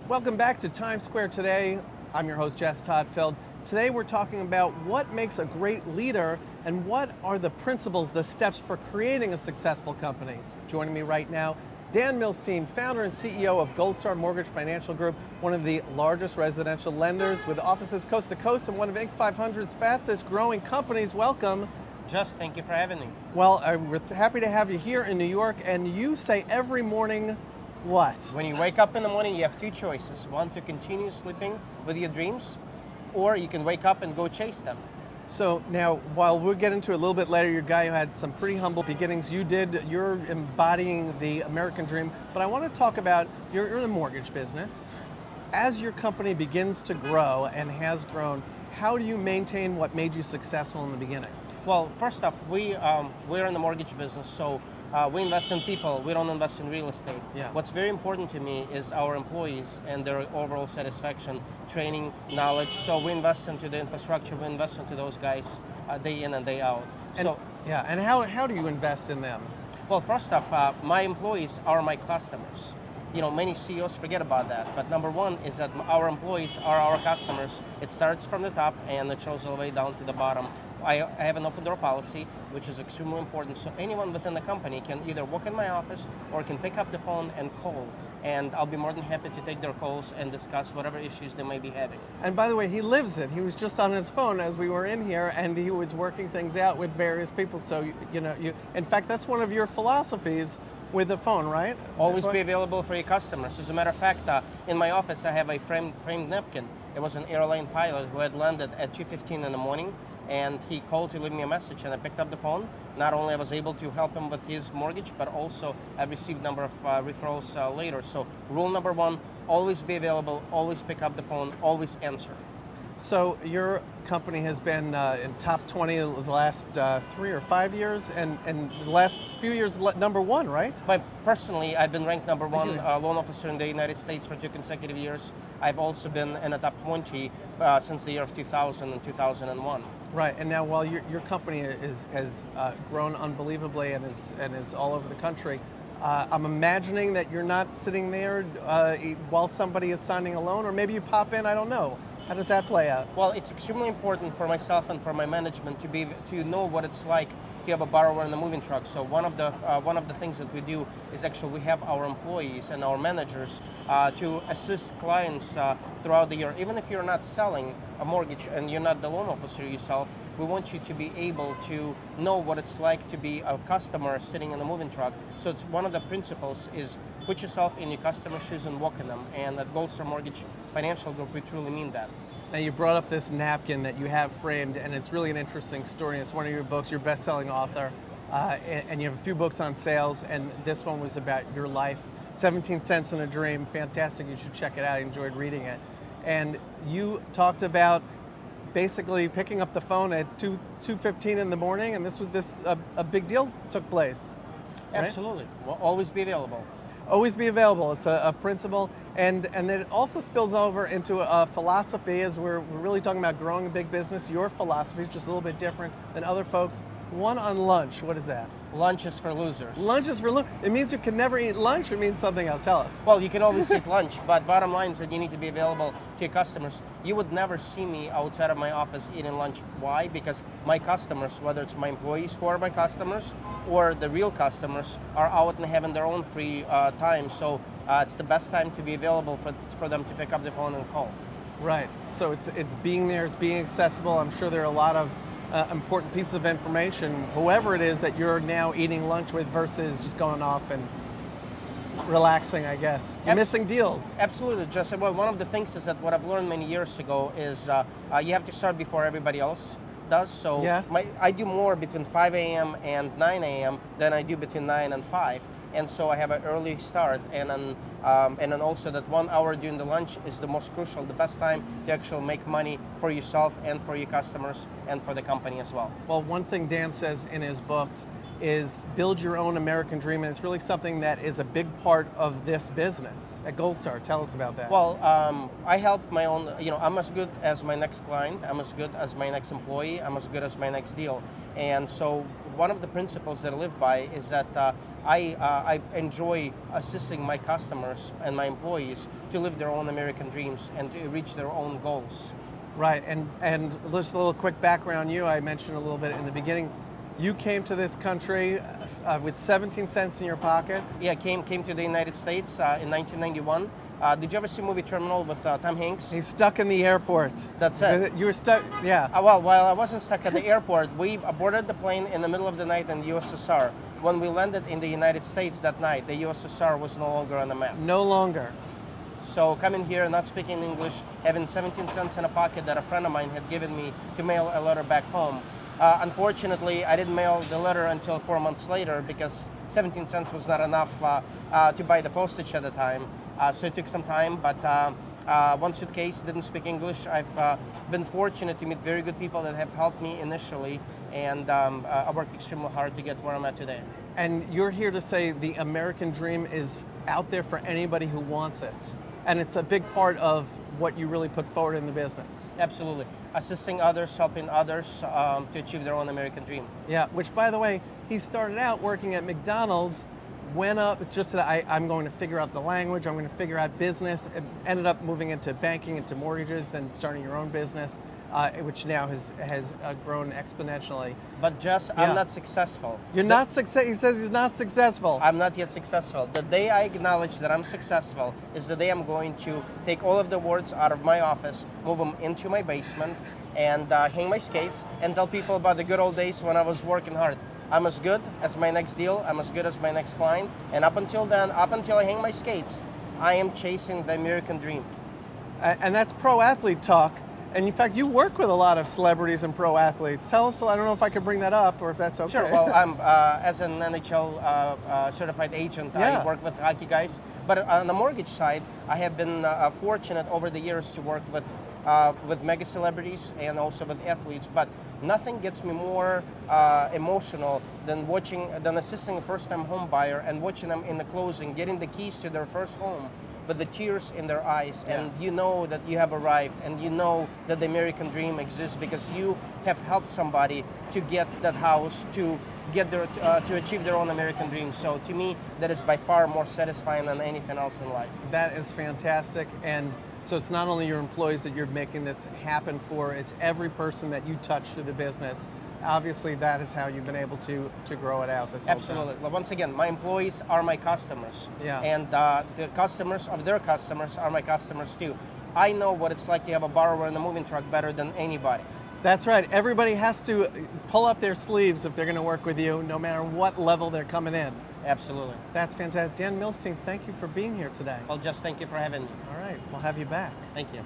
Welcome back to Times Square Today. I'm your host, Jess Todd-Feld. Today we're talking about what makes a great leader and what are the principles, the steps for creating a successful company. Joining me right now, Dan Milstein, founder and CEO of Gold Star Mortgage Financial Group, one of the largest residential lenders with offices coast to coast and one of Inc. 500's fastest growing companies. Welcome. Just thank you for having me. Well, we're happy to have you here in New York, and you say every morning, what? When you wake up in the morning, you have two choices. One, to continue sleeping with your dreams, or you can wake up and go chase them. So now, while we'll get into it a little bit later, you're a guy who had some pretty humble beginnings. You're embodying the American dream, but I want to talk about, you're in the mortgage business. As your company begins to grow and has grown, how do you maintain what made you successful in the beginning? Well, first off, we're in the mortgage business, so we invest in people. We don't invest in real estate. Yeah. What's very important to me is our employees and their overall satisfaction, training, knowledge. So we invest into the infrastructure. We invest into those guys day in and day out. And how do you invest in them? Well, first off, my employees are my customers. You know, many CEOs forget about that. But number one is that our employees are our customers. It starts from the top and it shows all the way down to the bottom. I have an open door policy, which is extremely important. So anyone within the company can either walk in my office or can pick up the phone and call. And I'll be more than happy to take their calls and discuss whatever issues they may be having. And by the way, he lives it. He was just on his phone as we were in here, and he was working things out with various people. So, in fact, that's one of your philosophies with the phone, right? Always be available for your customers. As a matter of fact, in my office, I have a framed napkin. It was an airline pilot who had landed at 2:15 in the morning, and he called to leave me a message, and I picked up the phone. Not only I was able to help him with his mortgage, but also I received a number of referrals later. So rule number one, always be available, always pick up the phone, always answer. So your company has been in top 20 the last 3 or 5 years, and the last few years number one, right? Personally, I've been ranked number one loan officer in the United States for 2 consecutive years. I've also been in the top 20 since the year of 2000 and 2001. Right, and now while your company has grown unbelievably and is all over the country, I'm imagining that you're not sitting there while somebody is signing a loan, or maybe you pop in, I don't know. How does that play out? Well, it's extremely important for myself and for my management to know what it's like to have a borrower in the moving truck. So one of the things that we do is actually we have our employees and our managers to assist clients throughout the year. Even if you're not selling a mortgage and you're not the loan officer yourself, we want you to be able to know what it's like to be a customer sitting in the moving truck. So it's one of the principles is put yourself in your customer's shoes and walk in them. And at Gold Star Mortgage Financial Group, we truly mean that. Now you brought up this napkin that you have framed, and it's really an interesting story. It's one of your books, you're a best-selling author, and you have a few books on sales, and this one was about your life. 17 Cents in a Dream, fantastic, you should check it out, I enjoyed reading it. And you talked about basically picking up the phone at 2:15 in the morning, and a big deal took place. Right? Absolutely, we'll always be available. Always be available. It's a principle, and then it also spills over into a philosophy as we're really talking about growing a big business. Your philosophy is just a little bit different than other folks. One on lunch, what is that? Lunch is for losers. Lunch is for losers. It means you can never eat lunch, or it means something else? Tell us. Well, you can always eat lunch, but bottom line is that you need to be available to your customers. You would never see me outside of my office eating lunch. Why? Because my customers, whether it's my employees who are my customers or the real customers, are out and having their own free time. So it's the best time to be available for them to pick up the phone and call. Right. So it's being there, it's being accessible. I'm sure there are a lot of important pieces of information, whoever it is that you're now eating lunch with versus just going off and relaxing, I guess. You're missing deals. Absolutely, Jesse. Well, one of the things is that what I've learned many years ago is you have to start before everybody else does. So yes. I do more between 5 a.m. and 9 a.m. than I do between 9 and 5. And so I have an early start, and then also that 1 hour during the lunch is the most crucial, the best time to actually make money for yourself and for your customers and for the company as well. Well, one thing Dan says in his books is build your own American dream, and it's really something that is a big part of this business at Gold Star. Tell us about that. Well, I help my own, I'm as good as my next client, I'm as good as my next employee, I'm as good as my next deal. And so one of the principles that I live by is that I enjoy assisting my customers and my employees to live their own American dreams and to reach their own goals. Right, and just a little quick background on you, I mentioned a little bit in the beginning. You came to this country with 17 cents in your pocket. Yeah, came to the United States in 1991. Did you ever see the movie Terminal with Tom Hanks? He's stuck in the airport. That's it. You were stuck, yeah. Well, while I wasn't stuck at the airport, we boarded the plane in the middle of the night in the USSR. When we landed in the United States that night, the USSR was no longer on the map. No longer. So coming here, not speaking English, having 17 cents in a pocket that a friend of mine had given me to mail a letter back home. Unfortunately, I didn't mail the letter until 4 months later because 17 cents was not enough to buy the postage at the time. So it took some time, but one suitcase, didn't speak English. I've been fortunate to meet very good people that have helped me initially, and I worked extremely hard to get where I'm at today. And you're here to say the American dream is out there for anybody who wants it. And it's a big part of what you really put forward in the business. Absolutely. Assisting others, helping others to achieve their own American dream. Yeah, which by the way, he started out working at McDonald's, went up, it's just that I'm going to figure out the language, I'm going to figure out business, ended up moving into banking, into mortgages, then starting your own business, which now has grown exponentially. But Jess, Yeah. I'm not successful. You're not success. He says he's not successful. I'm not yet successful. The day I acknowledge that I'm successful is the day I'm going to take all of the words out of my office, move them into my basement, and hang my skates and tell people about the good old days when I was working hard. I'm as good as my next deal, I'm as good as my next client, and up until then, up until I hang my skates, I am chasing the American dream. And that's pro athlete talk. And in fact, you work with a lot of celebrities and pro athletes. Tell us, I don't know if I could bring that up or if that's okay. Sure, well, I'm as an NHL certified agent, Yeah. I work with hockey guys. But on the mortgage side, I have been fortunate over the years to work with mega celebrities and also with athletes. But nothing gets me more emotional than assisting a first-time home buyer and watching them in the closing, getting the keys to their first home with the tears in their eyes, and you know that you have arrived, and you know that the American dream exists because you have helped somebody to get that house, to get to achieve their own American dream. So to me, that is by far more satisfying than anything else in life. That is fantastic. And so it's not only your employees that you're making this happen for, it's every person that you touch through the business. Obviously, that is how you've been able to grow it out this whole Absolutely. time. Well, once again, my employees are my customers. Yeah. And the customers of their customers are my customers too. I know what it's like to have a borrower in the moving truck better than anybody. That's right. Everybody has to pull up their sleeves if they're going to work with you, no matter what level they're coming in. Absolutely. That's fantastic. Dan Milstein, thank you for being here today. Well, just thank you for having me. All right, we'll have you back. Thank you.